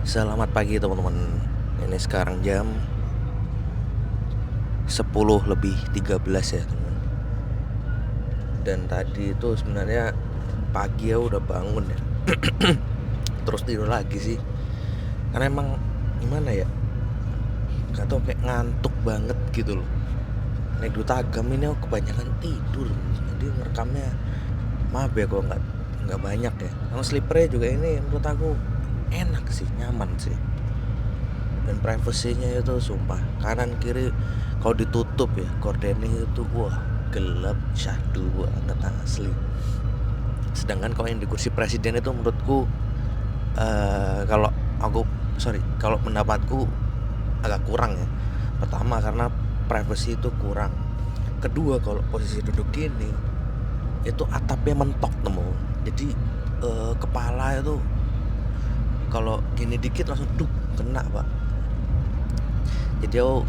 Selamat pagi teman-teman. Ini sekarang jam 10:13 ya teman. Dan tadi itu sebenarnya pagi ya udah bangun ya. Terus tidur lagi sih. Karena emang gimana ya, gak tau kayak ngantuk banget gitu loh. Naik Duta Agam ini aku kebanyakan tidur. Jadi ngerekamnya maaf ya kalau nggak banyak ya. Kalau sleepernya juga ini menurut aku enak sih, nyaman sih. Dan privasinya itu sumpah kanan kiri kalau ditutup ya gordennya itu wah gelap syahdu banget asli. Sedangkan kalau yang di kursi presiden itu menurutku kalau pendapatku agak kurang ya. Pertama karena privasi itu kurang. Kedua kalau posisi duduk gini itu atapnya mentok teman. Jadi kepala itu kalau gini dikit langsung kena pak. Jadi aku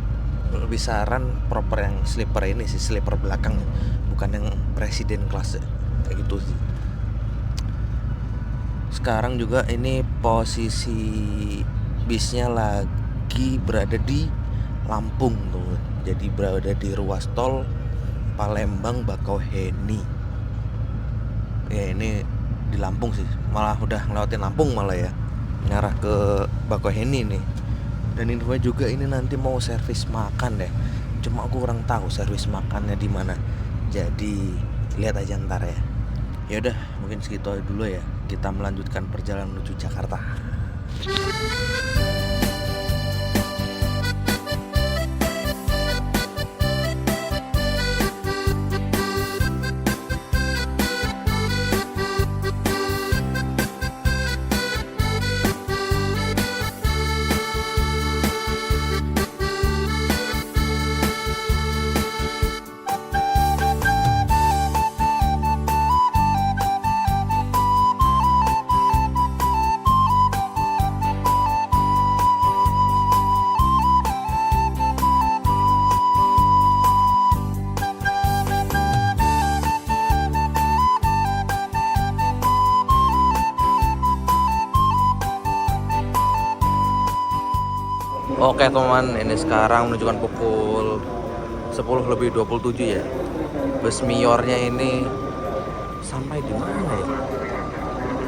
lebih saran proper yang sleeper ini sih, sleeper belakang, bukan yang presiden kelas kayak gitu sih. Sekarang juga ini posisi bisnya lagi berada di Lampung tuh. Jadi berada di ruas tol Palembang Bakauheni. Ya ini di Lampung sih, malah udah ngelewatin Lampung malah ya, ngarah ke Bakauheni nih. Dan infonya juga ini nanti mau servis makan deh. Cuma aku kurang tahu servis makannya di mana. Jadi lihat aja ntar ya. Ya udah, mungkin segitu aja dulu ya. Kita melanjutkan perjalanan menuju Jakarta. Oke teman, ini sekarang menunjukkan pukul 10:27 ya. Bus Miornya ini sampai di mana ya?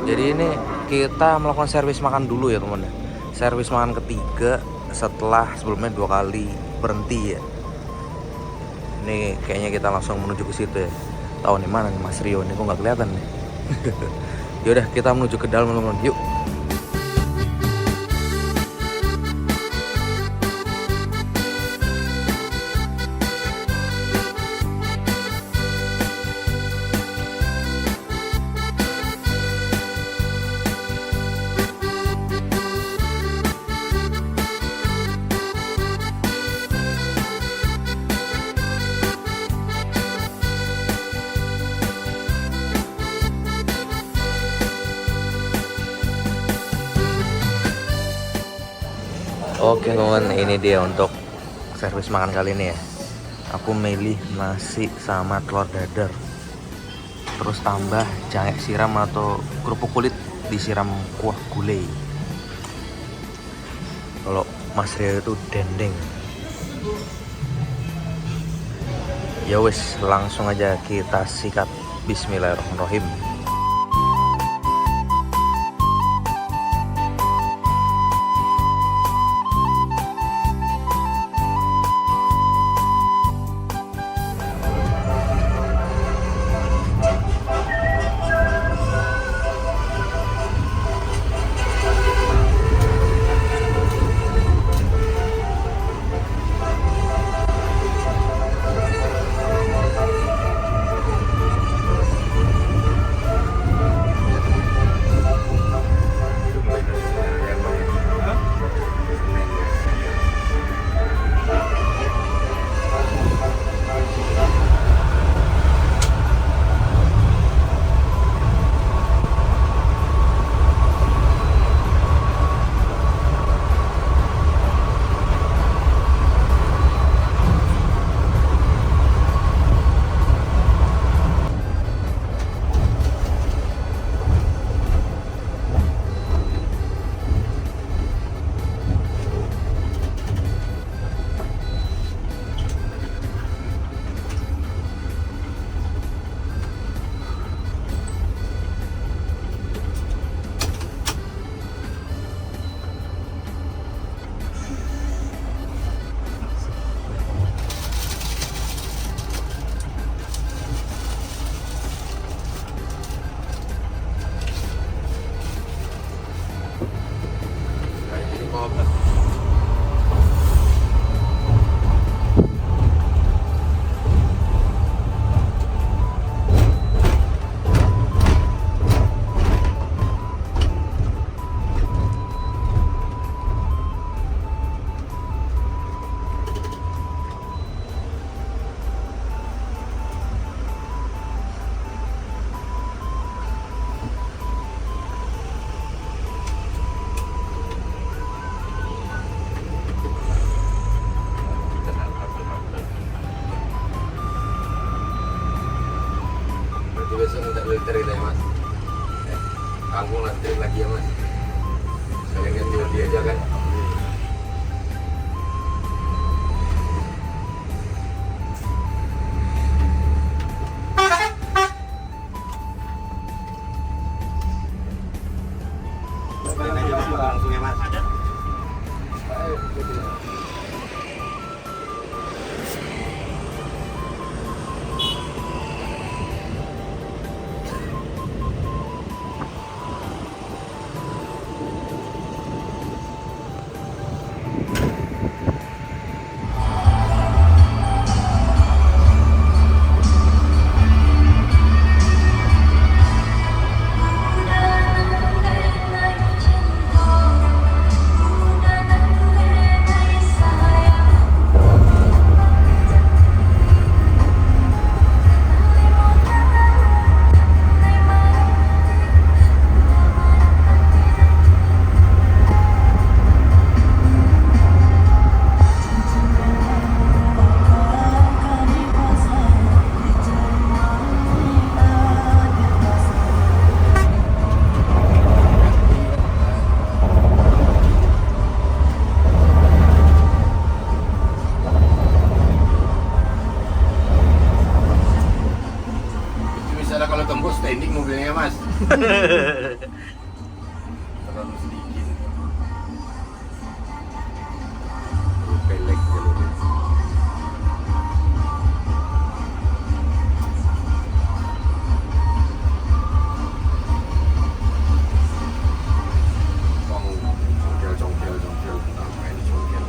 Jadi ini kita melakukan servis makan dulu ya teman ya. Servis makan ketiga setelah sebelumnya 2 kali berhenti ya. Ini kayaknya kita langsung menuju ke situ ya. Tahu nih mana nih Mas Rio, ini kok nggak kelihatan nih. Yaudah kita menuju ke dalam teman-teman, yuk. Oke teman, ini dia untuk servis makan kali ini ya. Aku milih nasi sama telur dadar, terus tambah jahe siram atau kerupuk kulit disiram kuah gulai. Kalau Mas Rio itu dendeng. Ya wis, langsung aja kita sikat. Bismillahirrahmanirrahim. besok minta filter kita ya mas. Kangkung nanti lagi ya mas. Sekalian ganti aja kan. Langsung ya mas. Misalnya kalau tembus standing mobilnya mas. Terlalu sedikit. Pelek jalurnya. Congkel. Sampai di congkel.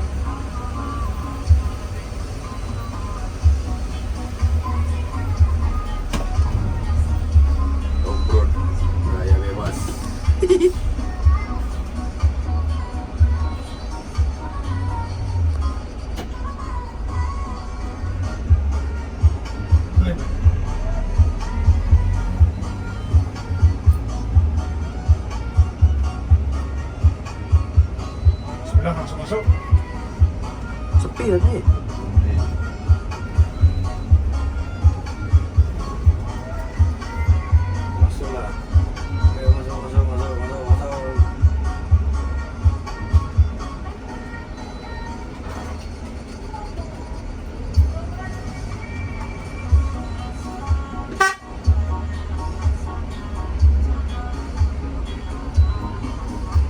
Off-road, gaya bebas. Bismillah, langsung masuk. Sepi tadi. Masuklah. Ayo masuk.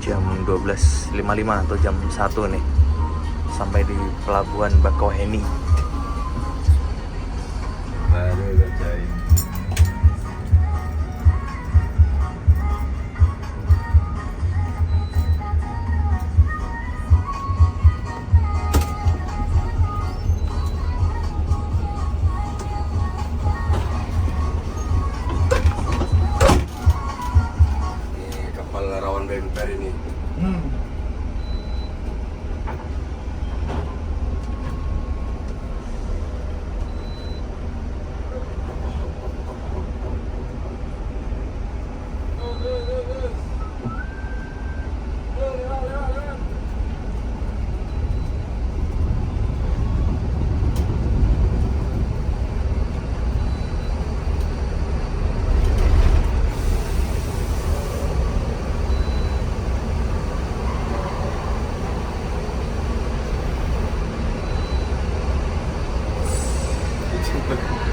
Jam 12.55 atau jam 1 nih. Sampai di pelabuhan Bakauheni. Baru bacain. Ini kapal rawan bemper ini.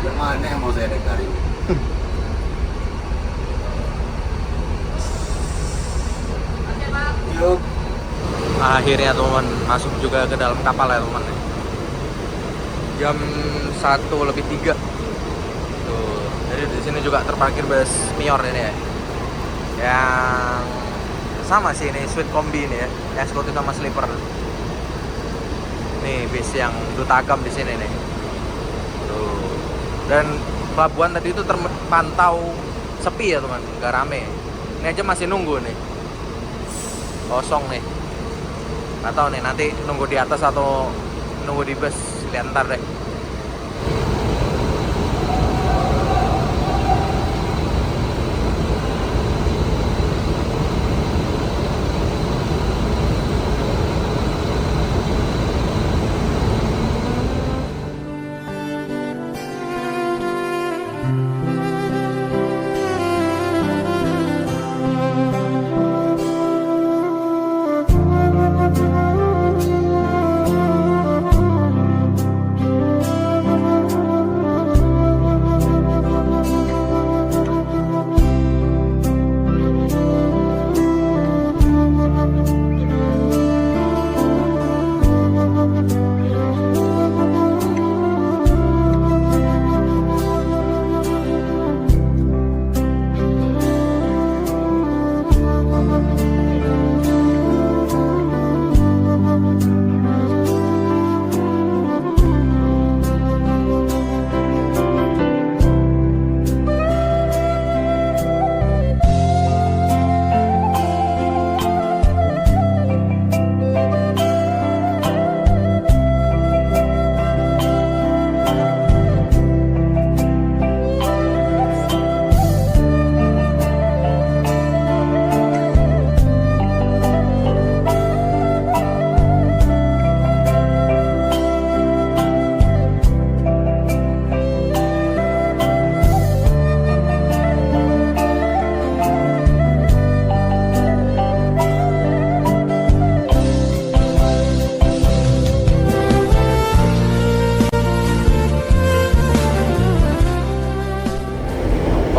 Yang mana yang mau saya naik hari ini? Yuk. Akhirnya teman masuk juga ke dalam kapal ya teman. Jam 1:03. Tuh, jadi di sini juga terparkir bus Mior ini ya. Yang sama sih ini suite kombi ini ya, eksekutif sama sleeper. Nih bis yang Duta Agam di sini nih. Tuh. Dan pelabuhan tadi itu terpantau sepi ya teman, nggak rame. Ini aja masih nunggu nih, kosong nih. Nggak tahu nih nanti nunggu di atas atau nunggu di bus, lihat ntar deh.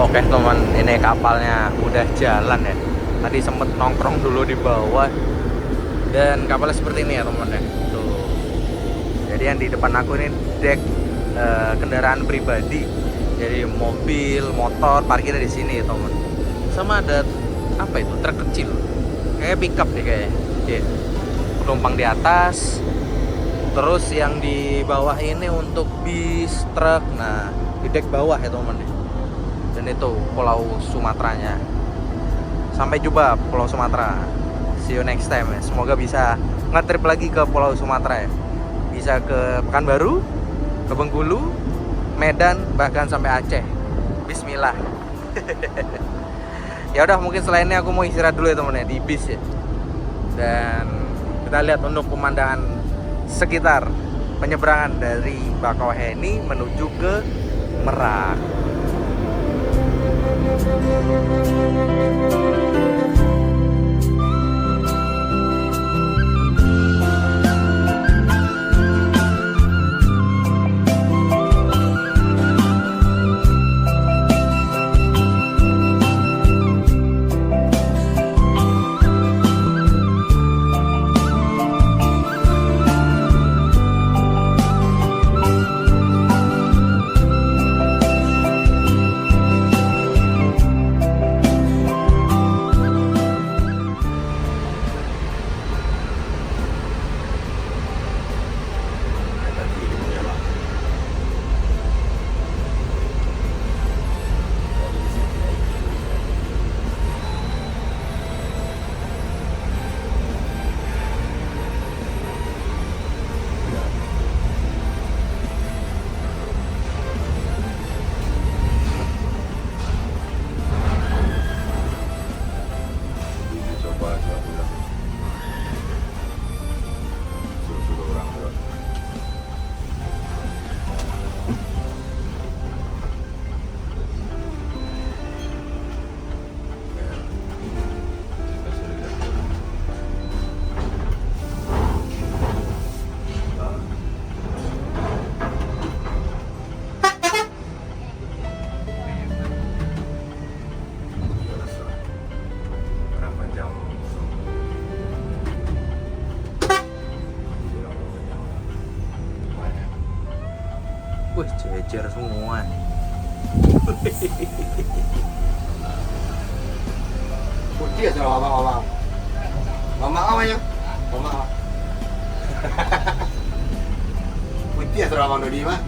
Oke teman, ini kapalnya udah jalan ya. Tadi sempet nongkrong dulu di bawah. Dan kapalnya seperti ini ya teman ya. Tuh. Jadi yang di depan aku ini dek kendaraan pribadi. Jadi mobil, motor parkirnya di sini teman. Sama ada apa itu? Truk kecil. Kayak pickup deh kayaknya. Oke. Penumpang di atas. Terus yang di bawah ini untuk bis, truk. Nah, di dek bawah ya teman. Dan itu Pulau Sumateranya. Sampai jumpa Pulau Sumatera. See you next time ya. Semoga bisa nge-trip lagi ke Pulau Sumatera ya. Bisa ke Pekanbaru, ke Bengkulu, Medan, bahkan sampai Aceh. Bismillah. Ya udah, mungkin selainnya aku mau istirahat dulu ya teman ya di bis ya. Dan kita lihat untuk pemandangan sekitar penyeberangan dari Bakauheni menuju ke Merak. Wih, jejer semua. Putih ya sama mama. Mama apa ya? Mama. Putih ya sama mama di mah.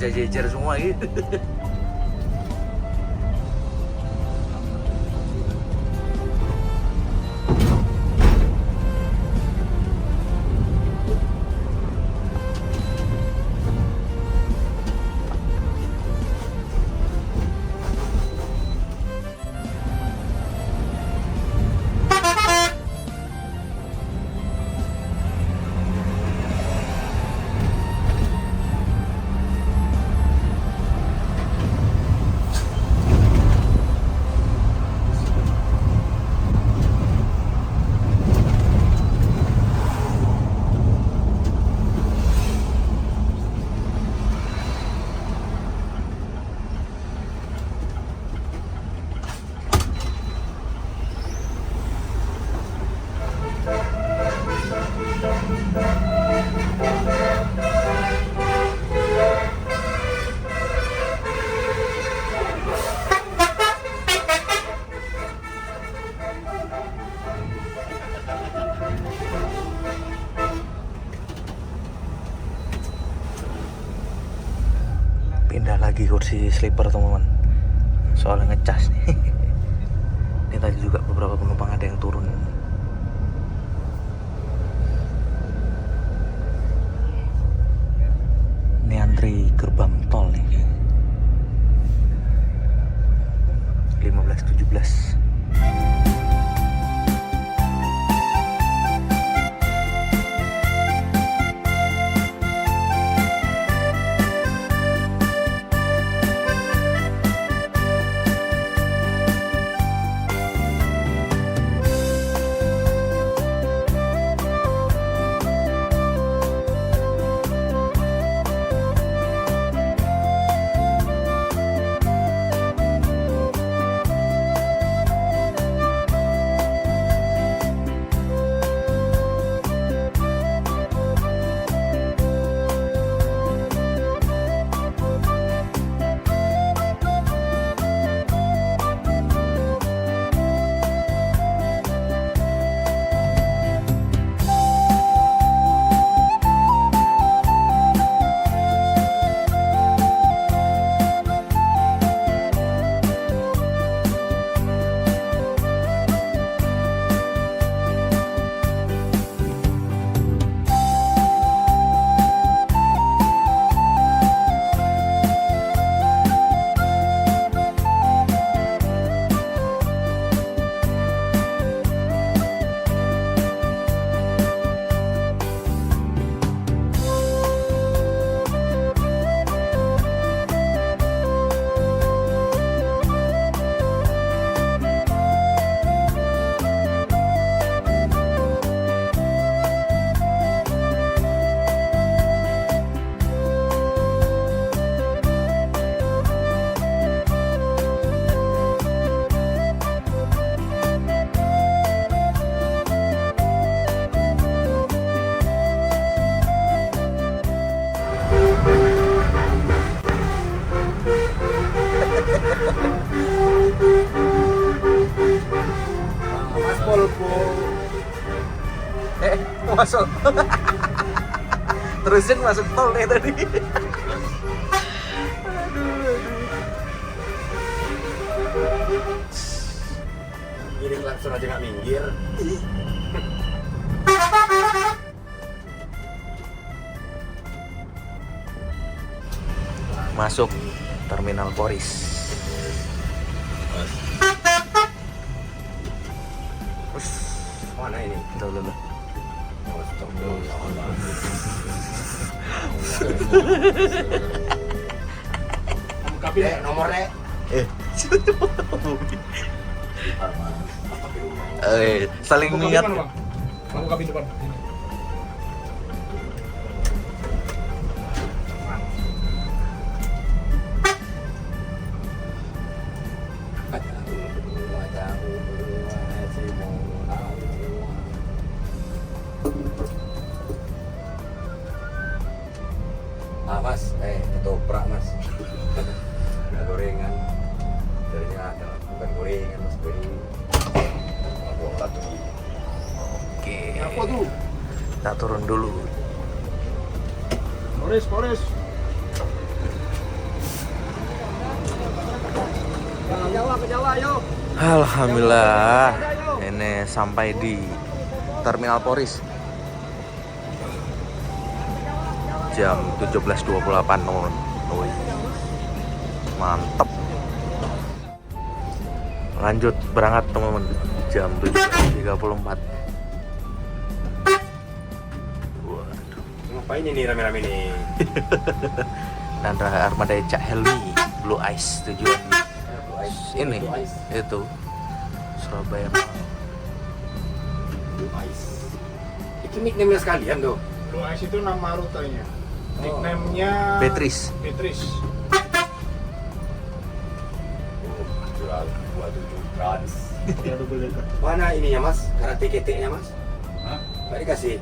Bisa jejer semua gitu. Pindah lagi kursi sleeper teman-teman, soalnya ngecas nih. Ini tadi juga beberapa penumpang ada yang turun. Ini antri gerbang tol nih, 15-17. masuk. Terusin masuk tol nih tadi. Ini klakson aja nggak minggir. Masuk Terminal Poris. Mana ini? Tuh. Oh, stop dulu. Kabin. Nomornya. Saling Lampu niat. kabin mana, Bang? Lampu kabin depan. Ini. Mas, ketoprak mas. Ada gorengan. Jadinya ada bukan gorengan mas, beri. Bola tuh. Oke. Apa tuh? Kita turun dulu. Polres. Ke Jawa, yuk. Alhamdulillah. Ini sampai di Terminal Poris. Jam 17.28 teman. Mantep. Lanjut berangkat teman-teman jam 17.34. Waduh. Ngapain ini rame-rame nih? Dan armada Cak Helmi Blue Ice tujuan ini itu Surabaya. Blue Ice. Itu nickname-nya sekalian tuh. Blue Ice itu nama rutenya. Nickname-nya Beatrice. Beatrice. Jual 27 trans. Ya double decker. Mana ininya mas? Karate keteknya mas? Hah? Nggak dikasih.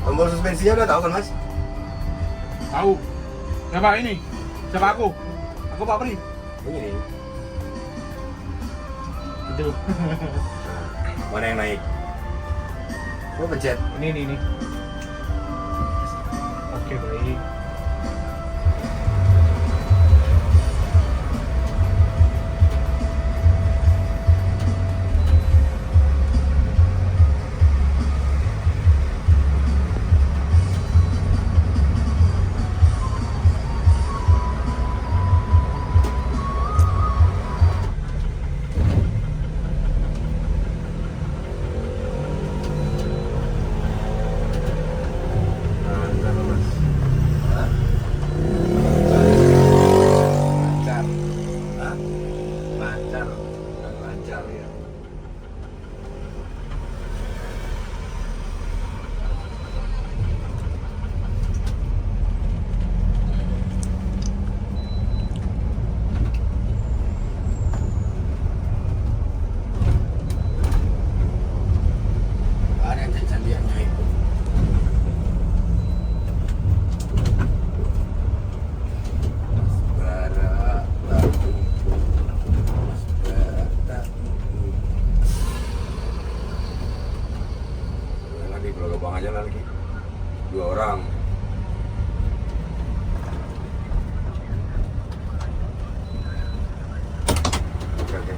Tombol suspensinya udah tahu kan mas? Tahu. Siapa ini? Siapa aku? Aku Pak Pri. Ini nih. Itu. Mana yang naik? Gua pencet. Ini. Oke, baik. Lancar ya. Ada yang candiannya itu. Lagi kalau lubang aja lah lagi 2 orang. Oke.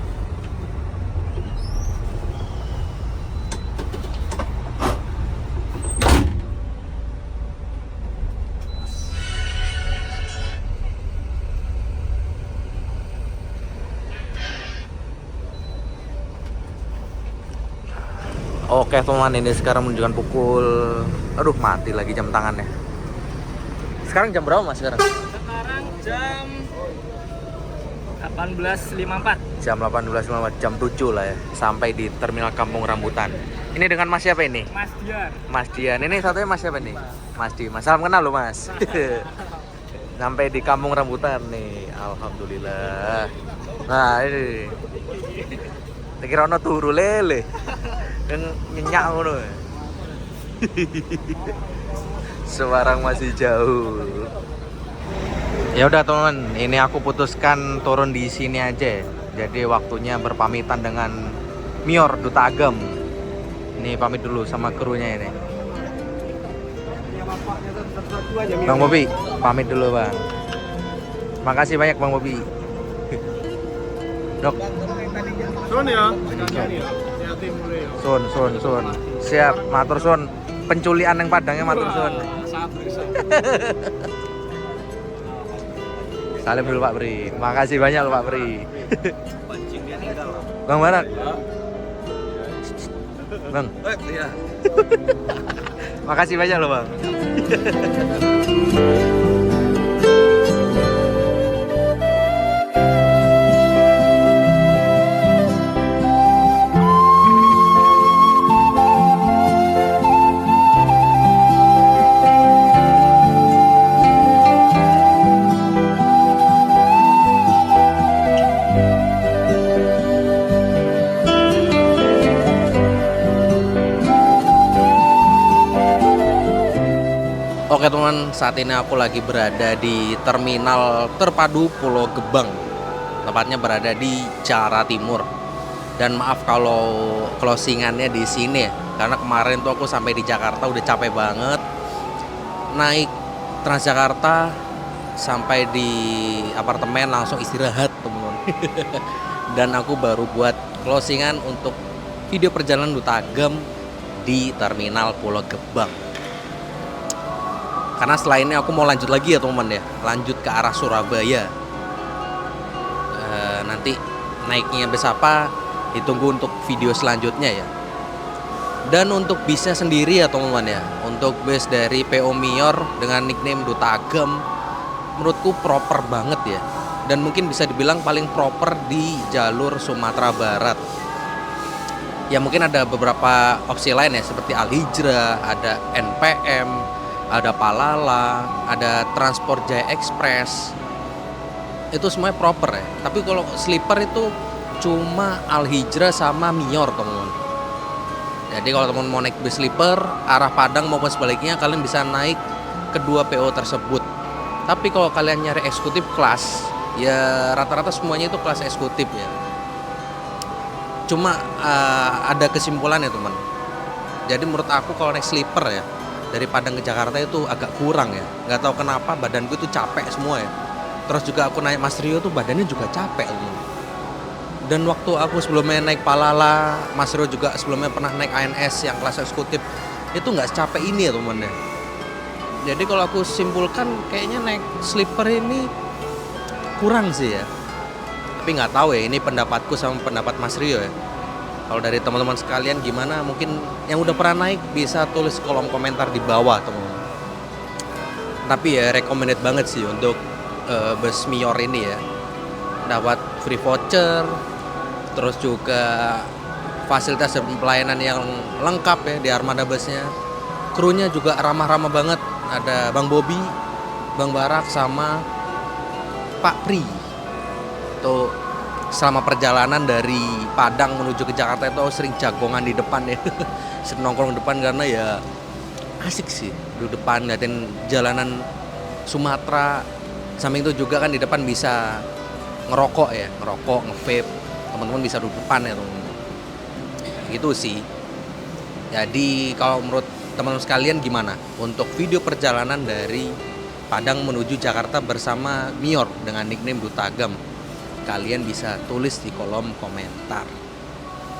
Oke teman, ini sekarang menunjukkan pukul, aduh mati lagi jam tangannya. Sekarang jam berapa mas sekarang? Sekarang jam 18.54. Jam 18.54, jam 7 lah ya. Sampai di Terminal Kampung Rambutan. Ini dengan mas siapa ini? Mas Dian. Mas Dian, ini satunya mas siapa nih? Mas Dimas, salam kenal lo mas. Sampai di Kampung Rambutan nih, alhamdulillah. Nah ini, kira ono turu lele, yang nyenyak ngono. Semarang masih jauh. Ya udah teman, ini aku putuskan turun di sini aja. Jadi waktunya berpamitan dengan Mior Duta Agam. Ini pamit dulu sama krunya ini. Bang Bobi, pamit dulu bang. Makasih banyak Bang Bobi. Dok. Sun ya. Sun. Siap, matur sun. Penculian yang Padangnya matur sun. Salim dulu Pak Pri. Makasih banyak loh Pak Pri. Bang Barak. Bang. Iya. Makasih banyak loh Bang. Oke teman, saat ini aku lagi berada di Terminal Terpadu Pulau Gebang. Tepatnya berada di Jakarta Timur. Dan maaf kalau closingannya di sini ya, karena kemarin tuh aku sampai di Jakarta udah capek banget. Naik Transjakarta sampai di apartemen langsung istirahat teman-teman. Dan aku baru buat closingan untuk video perjalanan Dutagam di Terminal Pulau Gebang. Karena setelah ini aku mau lanjut lagi ya teman-teman ya, lanjut ke arah Surabaya. Nanti naiknya bus apa ditunggu untuk video selanjutnya ya. Dan untuk bisnya sendiri ya teman-teman ya, untuk bus dari PO Mior dengan nickname Dutagam, menurutku proper banget ya. Dan mungkin bisa dibilang paling proper di jalur Sumatera Barat. Ya mungkin ada beberapa opsi lain ya, seperti Al Hijrah, ada NPM, ada Palala, ada Transport Jaya Express. Itu semuanya proper ya. Tapi kalau sleeper itu cuma Al Hijrah sama Mior teman-teman. Jadi kalau teman mau naik bus sleeper arah Padang maupun sebaliknya, kalian bisa naik kedua PO tersebut. Tapi kalau kalian nyari eksekutif kelas, ya rata-rata semuanya itu kelas eksekutif ya. Cuma ada kesimpulan ya teman. Jadi menurut aku kalau naik sleeper ya, dari Padang ke Jakarta itu agak kurang ya. Nggak tahu kenapa badanku itu capek semua ya. Terus juga aku naik Mas Rio tuh badannya juga capek teman. Dan waktu aku sebelumnya naik Palala, Mas Rio juga sebelumnya pernah naik ANS yang kelas eksekutif, itu nggak secapek ini ya teman ya. Jadi kalau aku simpulkan kayaknya naik sleeper ini kurang sih ya. Tapi nggak tahu ya, ini pendapatku sama pendapat Mas Rio ya. Kalau dari teman-teman sekalian gimana? Mungkin yang udah pernah naik bisa tulis kolom komentar di bawah teman-teman. Tapi ya recommended banget sih untuk bus Mior ini ya. Dapat free voucher, terus juga fasilitas dan pelayanan yang lengkap ya di armada busnya. Krunya juga ramah-ramah banget. Ada Bang Bobi, Bang Barak sama Pak Pri. Tuh selama perjalanan dari Padang menuju ke Jakarta itu sering jagongan di depan ya. Sering nongkrong di depan karena ya asik sih di depan ngeliatin jalanan Sumatera. Samping itu juga kan di depan bisa ngerokok ya, nge-vape. Teman-teman bisa duduk depan ya teman-teman. Gitu sih. Jadi kalau menurut teman-teman sekalian gimana untuk video perjalanan dari Padang menuju Jakarta bersama Mior dengan nickname Dutagam? Kalian bisa tulis di kolom komentar.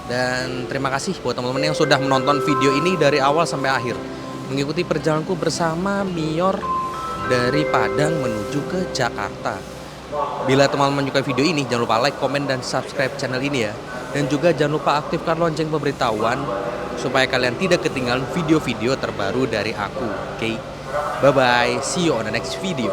Dan terima kasih buat teman-teman yang sudah menonton video ini dari awal sampai akhir, mengikuti perjalananku bersama Mior dari Padang menuju ke Jakarta. Bila teman-teman menyukai video ini, jangan lupa like, komen, dan subscribe channel ini ya. Dan juga jangan lupa aktifkan lonceng pemberitahuan supaya kalian tidak ketinggalan video-video terbaru dari aku. Oke, bye-bye, see you on the next video.